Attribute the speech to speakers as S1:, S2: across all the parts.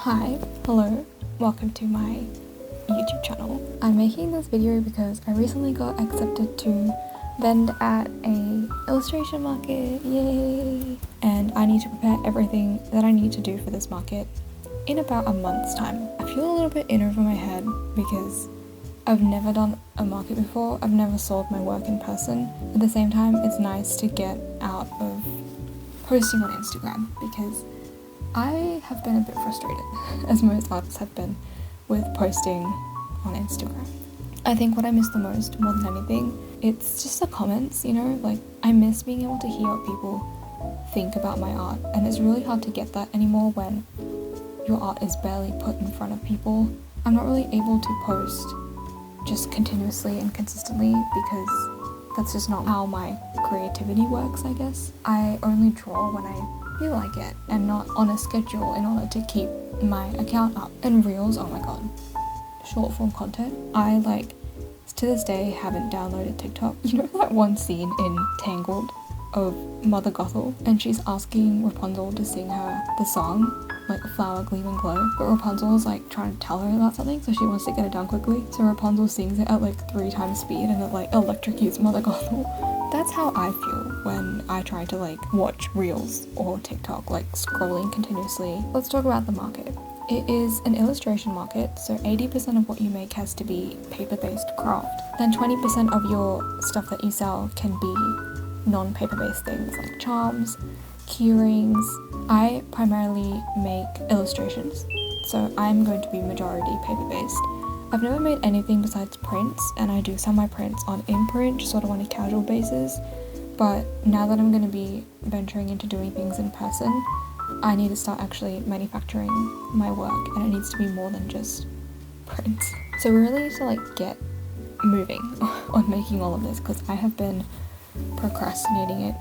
S1: Hi, hello, welcome to my YouTube channel. I'm making this video because I recently got accepted to vend at a illustration market, yay! And I need to prepare everything that I need to do for this market in about a month's time. I feel a little bit in over my head because I've never done a market before. I've never sold my work in person. At the same time, it's nice to get out of posting on Instagram because I have been a bit frustrated, as most artists have been, with posting on Instagram. I think what I miss the most, more than anything, it's just the comments, you know? Like, I miss being able to hear what people think about my art, and it's really hard to get that anymore when your art is barely put in front of people. I'm not really able to post just continuously and consistently because that's just not how my creativity works, I guess. I only draw when I feel like it and not on a schedule in order to keep my account up. And reels, oh my god, short form content. I to this day haven't downloaded TikTok. You know that one scene in Tangled of Mother Gothel and she's asking Rapunzel to sing her the song, like Flower Gleam and Glow, but Rapunzel is like trying to tell her about something, so she wants to get it done quickly, so Rapunzel sings it at like 3 times speed and it like electrocutes Mother Gothel. That's how I feel when I try to like watch reels or TikTok, like scrolling continuously. Let's talk about the market. It is an illustration market, so 80% of what you make has to be paper-based craft. Then 20% of your stuff that you sell can be non-paper based things like charms, key rings. I primarily make illustrations, so I'm going to be majority paper based. I've never made anything besides prints, and I do sell my prints on imprint, sort of on a casual basis, but now that I'm going to be venturing into doing things in person, I need to start actually manufacturing my work, and it needs to be more than just prints. So we really need to like get moving on making all of this because I have been procrastinating it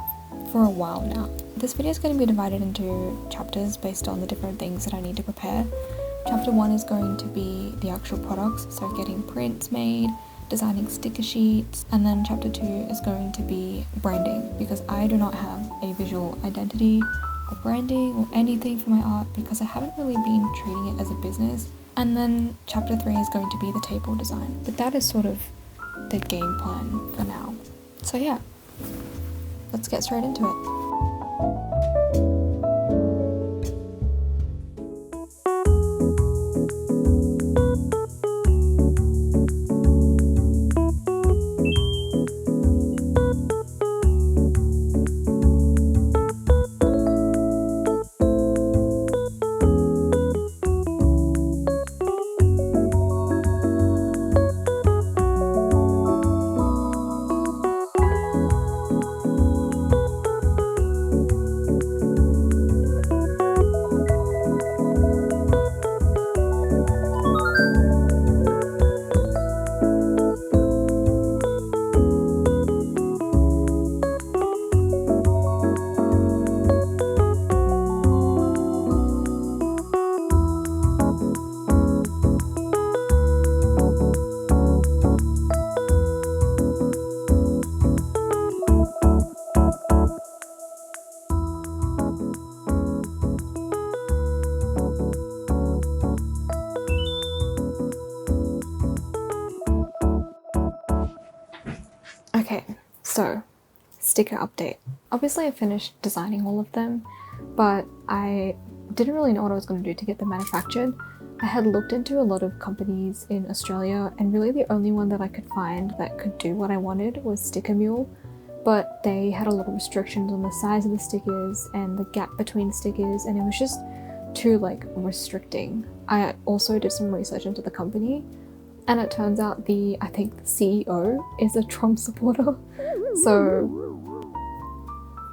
S1: for a while now. This video is going to be divided into chapters based on the different things that I need to prepare. Chapter 1 is going to be the actual products, so getting prints made, designing sticker sheets, and then chapter 2 is going to be branding because I do not have a visual identity or branding or anything for my art because I haven't really been treating it as a business. And then chapter 3 is going to be the table design, but that is sort of the game plan for now. So yeah, let's get straight into it. Okay, so sticker update. Obviously I finished designing all of them, but I didn't really know what I was going to do to get them manufactured. I had looked into a lot of companies in Australia and really the only one that I could find that could do what I wanted was Sticker Mule, but they had a lot of restrictions on the size of the stickers and the gap between stickers, and it was just too like restricting. I also did some research into the company, and it turns out I think the CEO is a Trump supporter. So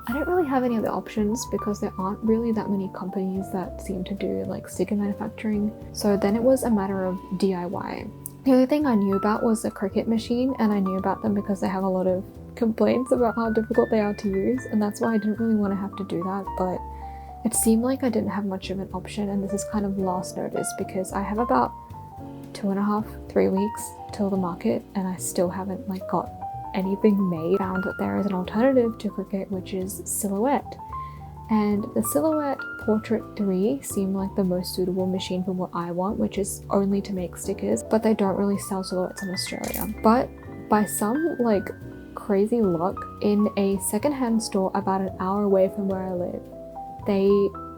S1: I don't really have any other options because there aren't really that many companies that seem to do like sticker manufacturing. So then it was a matter of DIY. The only thing I knew about was the Cricut machine, and I knew about them because they have a lot of complaints about how difficult they are to use, and that's why I didn't really want to have to do that, but it seemed like I didn't have much of an option, and this is kind of last notice because I have about 2.5-3 weeks till the market and I still haven't like got anything made. Found that there is an alternative to Cricut, which is Silhouette, and the Silhouette Portrait 3 seemed like the most suitable machine for what I want, which is only to make stickers, but they don't really sell silhouettes in Australia. But by some like crazy luck, in a secondhand store about an hour away from where I live, they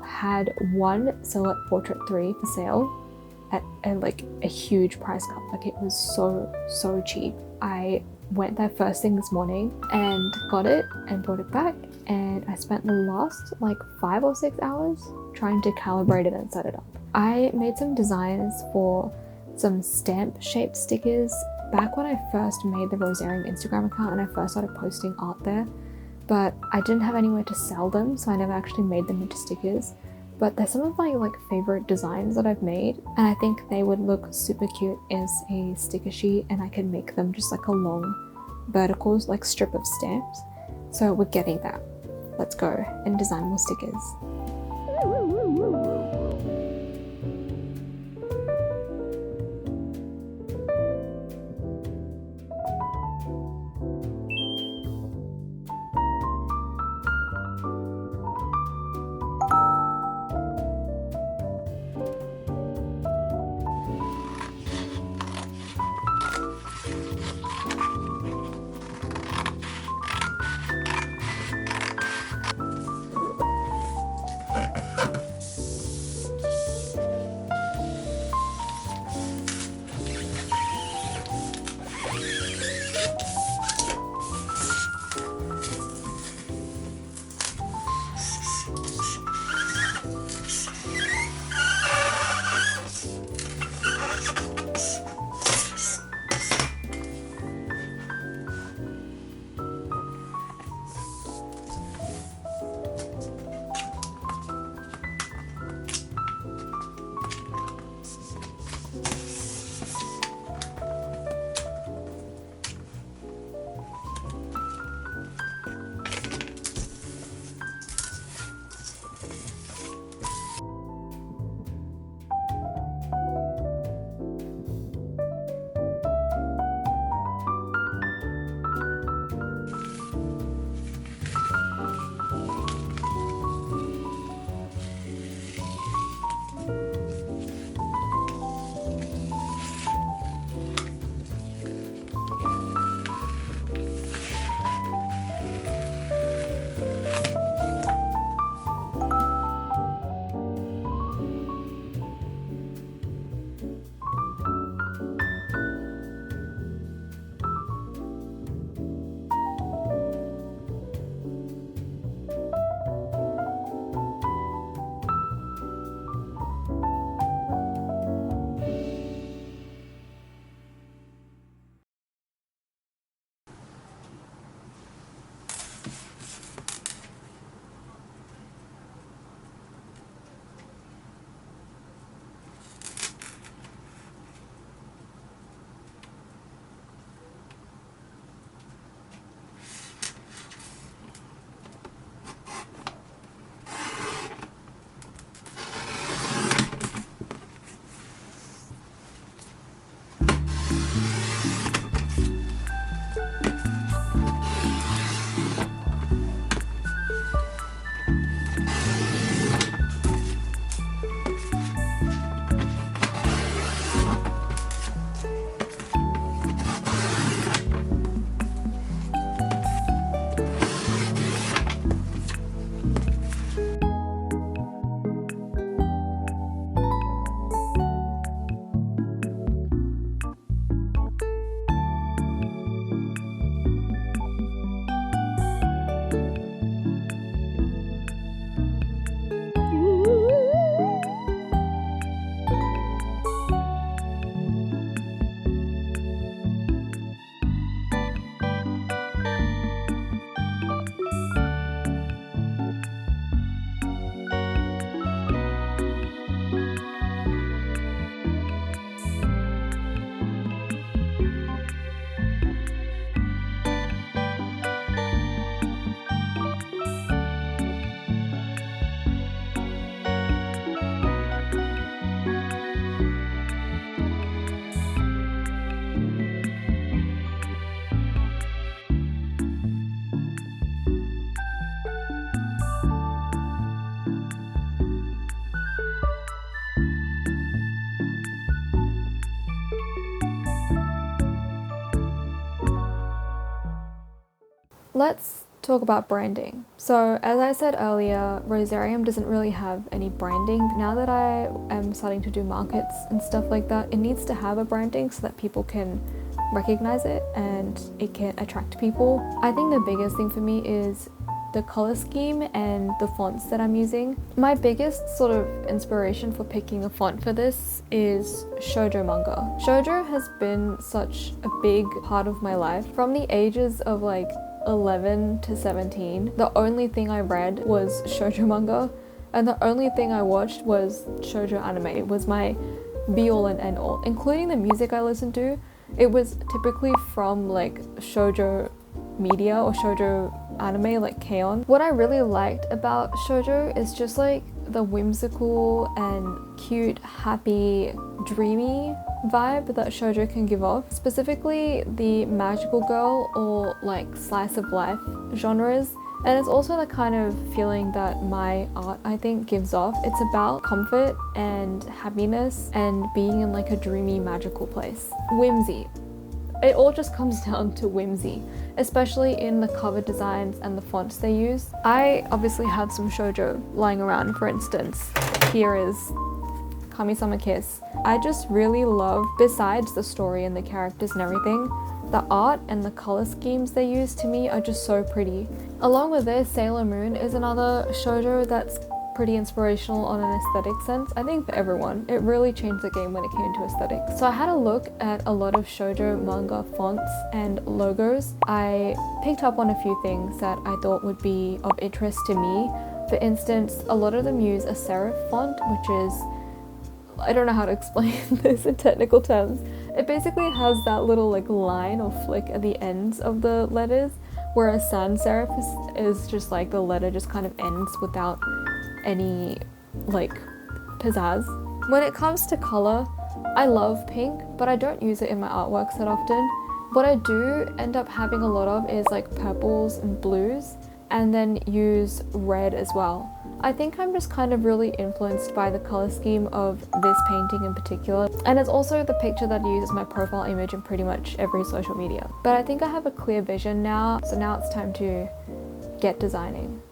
S1: had one Silhouette Portrait 3 for sale at like a huge price cut. Like it was so cheap. I went there first thing this morning and got it and brought it back, and I spent the last like 5 or 6 hours trying to calibrate it and set it up. I made some designs for some stamp shaped stickers back when I first made the Rosarium Instagram account and I first started posting art there, but I didn't have anywhere to sell them, so I never actually made them into stickers. But they're some of my like favorite designs that I've made, and I think they would look super cute as a sticker sheet, and I can make them just like a long vertical like strip of stamps. So we're getting that. Let's go and design more stickers. let's talk about branding. So as I said earlier, Rosarium doesn't really have any branding. Now that I am starting to do markets and stuff like that, it needs to have a branding so that people can recognize it and it can attract people. I think the biggest thing for me is the color scheme and the fonts that I'm using. My biggest sort of inspiration for picking a font for this is shoujo manga. Shoujo has been such a big part of my life. From the ages of like 11 to 17, the only thing I read was shoujo manga, and the only thing I watched was shoujo anime. It was my be all and end all, including the music I listened to. It was typically from like shoujo media or shoujo anime like K-on. What I really liked about shoujo is just like the whimsical and cute, happy, dreamy vibe that shoujo can give off. Specifically the magical girl or like slice of life genres. And it's also the kind of feeling that my art, I think, gives off. It's about comfort and happiness and being in like a dreamy, magical place. Whimsy. It all just comes down to whimsy, especially in the cover designs and the fonts they use. I obviously have some shoujo lying around. For instance, here is Kami-sama Kiss. I just really love, besides the story and the characters and everything, the art and the color schemes they use to me are just so pretty. Along with this, Sailor Moon is another shoujo that's pretty inspirational on an aesthetic sense. I think for everyone, it really changed the game when it came to aesthetics. So I had a look at a lot of shoujo manga fonts and logos. I picked up on a few things that I thought would be of interest to me. For instance, a lot of them use a serif font, which is, I don't know how to explain this in technical terms. It basically has that little like line or flick at the ends of the letters, whereas sans serif is just like the letter just kind of ends without any like pizzazz. When it comes to color, I love pink, but I don't use it in my artworks that often. What I do end up having a lot of is like purples and blues, and then use red as well. I think I'm just kind of really influenced by the color scheme of this painting in particular, and it's also the picture that I use as my profile image in pretty much every social media. But I think I have a clear vision now, so now it's time to get designing.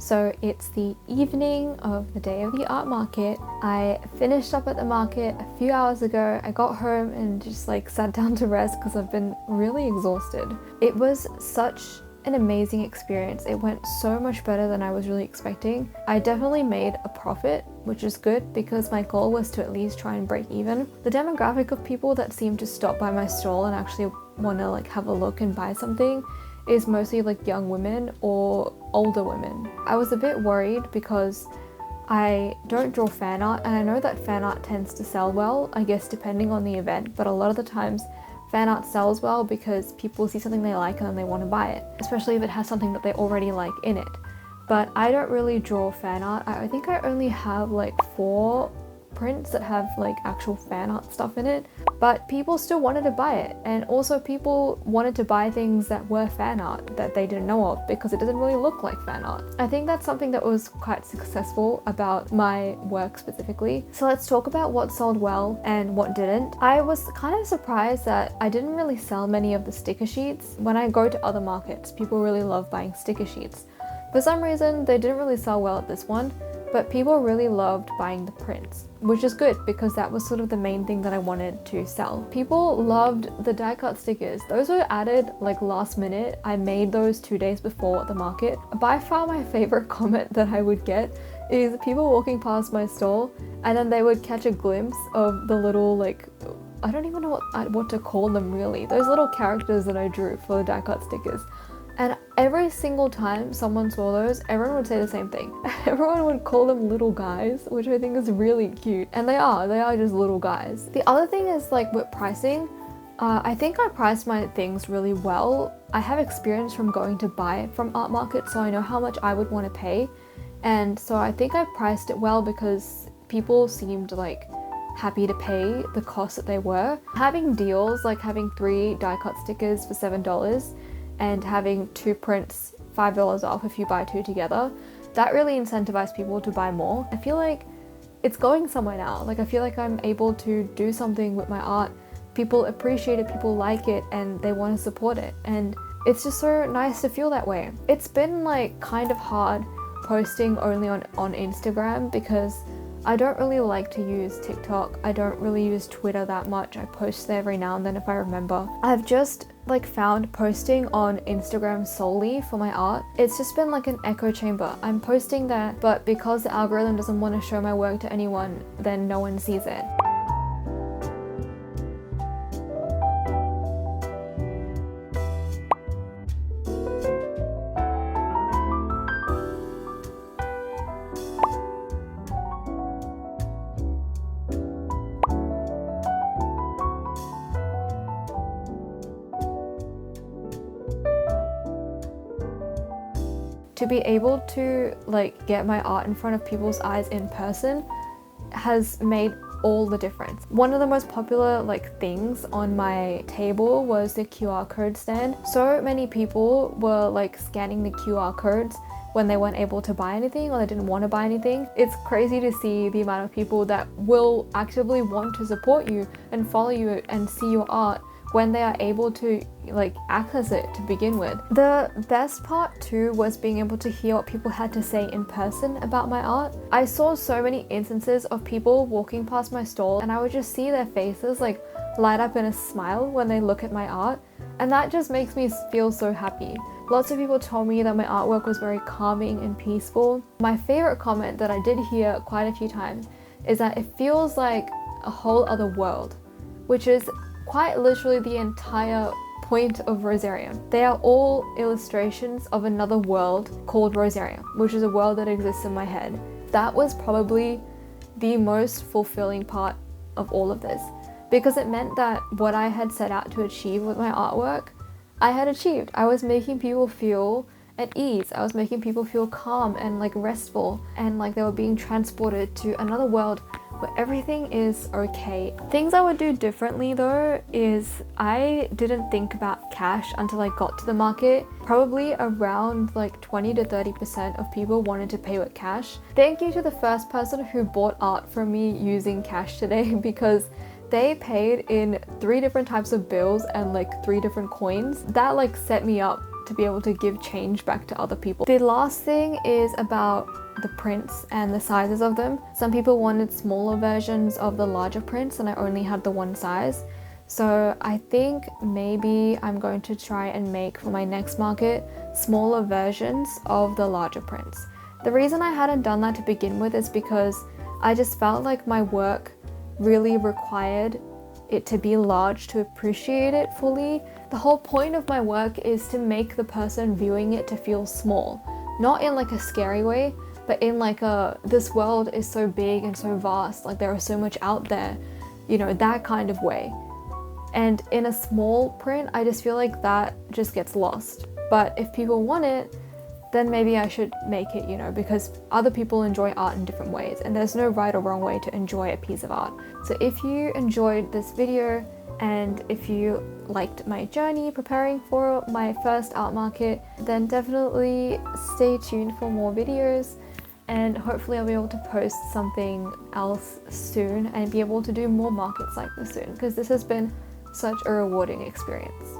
S1: So it's the evening of the day of the art market. I finished up at the market a few hours ago. I got home and just like sat down to rest because I've been really exhausted. It was such an amazing experience. It went so much better than I was really expecting. I definitely made a profit, which is good because my goal was to at least try and break even. The demographic of people that seem to stop by my stall and actually want to like have a look and buy something is mostly like young women or older women. I was a bit worried because I don't draw fan art, and I know that fan art tends to sell well, I guess depending on the event, but a lot of the times fan art sells well because people see something they like and then they want to buy it, especially if it has something that they already like in it. But I don't really draw fan art. I think I only have like 4 prints that have like actual fan art stuff in it, but people still wanted to buy it, and also people wanted to buy things that were fan art that they didn't know of because it doesn't really look like fan art. I think that's something that was quite successful about my work specifically. So let's talk about what sold well and what didn't. I was kind of surprised that I didn't really sell many of the sticker sheets. When I go to other markets, people really love buying sticker sheets. For some reason, they didn't really sell well at this one, but people really loved buying the prints, which is good because that was sort of the main thing that I wanted to sell. People loved the die cut stickers. Those were added like last minute. I made those 2 days before the market. By far my favorite comment that I would get is people walking past my stall and then they would catch a glimpse of the little like, I don't even know what to call them really, those little characters that I drew for the die cut stickers. And every single time someone saw those, everyone would say the same thing. Everyone would call them little guys, which I think is really cute. And they are just little guys. The other thing is like with pricing, I think I priced my things really well. I have experience from going to buy from art markets, so I know how much I would want to pay. And so I think I priced it well because people seemed like happy to pay the cost that they were. Having deals, like having 3 die cut stickers for $7, and having 2 prints $5 off if you buy 2 together, that really incentivized people to buy more. I feel like it's going somewhere now. Like I feel like I'm able to do something with my art. People appreciate it, people like it, and they want to support it. And it's just so nice to feel that way. It's been like kind of hard posting only on Instagram because I don't really like to use TikTok. I don't really use Twitter that much. I post there every now and then if I remember. I've just like found posting on Instagram solely for my art, it's just been like an echo chamber. I'm posting there, but because the algorithm doesn't want to show my work to anyone, then no one sees it. To be able to like get my art in front of people's eyes in person has made all the difference. One of the most popular like things on my table was the QR code stand. So many people were like scanning the QR codes when they weren't able to buy anything or they didn't want to buy anything. It's crazy to see the amount of people that will actively want to support you and follow you and see your art when they are able to like access it to begin with. The best part too was being able to hear what people had to say in person about my art. I saw so many instances of people walking past my stall and I would just see their faces like light up in a smile when they look at my art, and that just makes me feel so happy. Lots of people told me that my artwork was very calming and peaceful. My favorite comment that I did hear quite a few times is that it feels like a whole other world, which is quite literally the entire point of rosarium. They are all illustrations of another world called rosarium, which is a world that exists in my head. That was probably the most fulfilling part of all of this, because it meant that what I had set out to achieve with my artwork, I had achieved. I was making people feel at ease. I was making people feel calm and like restful, and like they were being transported to another world where everything is okay. Things I would do differently though is I didn't think about cash until I got to the market. Probably around like 20 to 30% of people wanted to pay with cash. Thank you to the first person who bought art from me using cash today, because they paid in 3 different types of bills and like 3 different coins. That like set me up to be able to give change back to other people. The last thing is about the prints and the sizes of them. Some people wanted smaller versions of the larger prints and I only had the one size. So I think maybe I'm going to try and make for my next market smaller versions of the larger prints. The reason I hadn't done that to begin with is because I just felt like my work really required it to be large to appreciate it fully. The whole point of my work is to make the person viewing it to feel small, not in like a scary way, but in like this world is so big and so vast, like there is so much out there, you know, that kind of way. And in a small print, I just feel like that just gets lost. But if people want it, then maybe I should make it, you know, because other people enjoy art in different ways and there's no right or wrong way to enjoy a piece of art. So if you enjoyed this video and if you liked my journey preparing for my first art market, then definitely stay tuned for more videos and hopefully I'll be able to post something else soon and be able to do more markets like this soon because this has been such a rewarding experience.